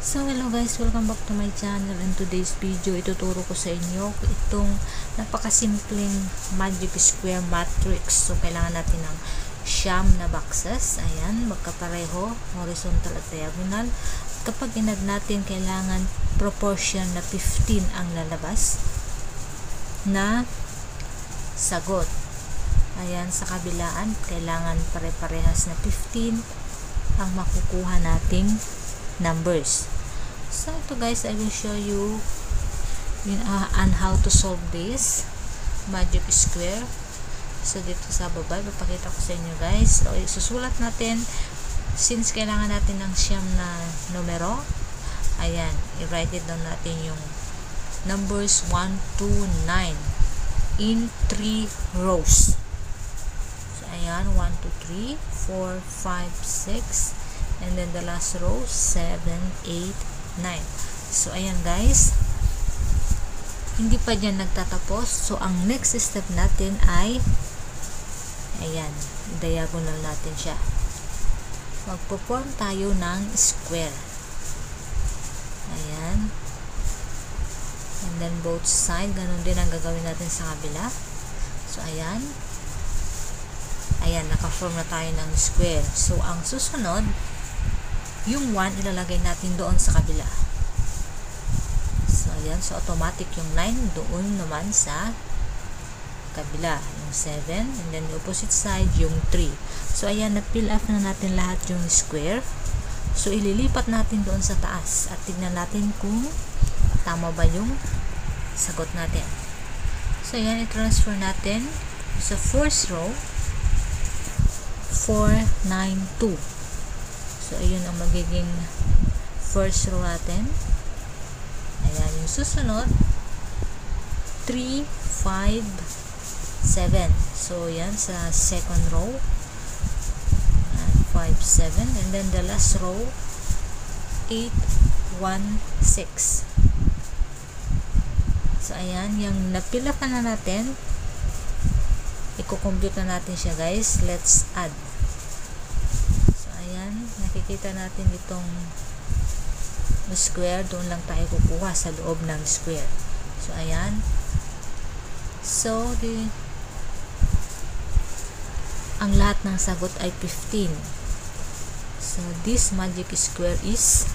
So hello guys, welcome back to my channel. In today's video, ituturo ko sa inyo itong napakasimpleng magic square matrix. So kailangan natin ng siyam na boxes. Ayan, magkapareho, horizontal at diagonal. Kapag inad natin, kailangan proportion na 15 ang lalabas na sagot. Ayan, sa kabilaan, kailangan pare-parehas na 15 ang makukuha nating numbers. So ito guys, I will show you on how to solve this magic square. So dito sa baba, ipapakita ko sa inyo guys. So isusulat natin, since kailangan natin ng siyam na numero. Ayan, i-write it down natin yung numbers 1 to 9 in 3 rows. So ayan, 1, 2, 3, 4, 5, 6, and then the last row 7, 8, 9. So ayan guys, hindi pa dyan nagtatapos. So ang next step natin ay ayan, diagonal natin siya. Magpo-form tayo ng square. Ayan, and then both side, ganun din ang gagawin natin sa kabila. So ayan, ayan, naka-form na tayo ng square. So ang susunod, yung 1 ilalagay natin doon sa kabila. So ayan, so automatic yung 9 doon naman sa kabila, yung 7, and then the opposite side yung 3. So ayan, na-fill up na natin lahat yung square. So ililipat natin doon sa taas at tignan natin kung tama ba yung sagot natin. So ayan, i-transfer natin sa first row 4, 9, 2. So ayun ang magiging first row natin. Ayan, yung susunod 3, 5, 7. So yan sa second row, 5, 7, and then the last row 8, 1, 6. So ayan, yung napila pa na natin, i-compute na natin siya guys. Let's add. So ayan, nakikita natin itong square, doon lang tayo kukuha sa loob ng square. So ayan, so ang lahat ng sagot ay 15. So this magic square is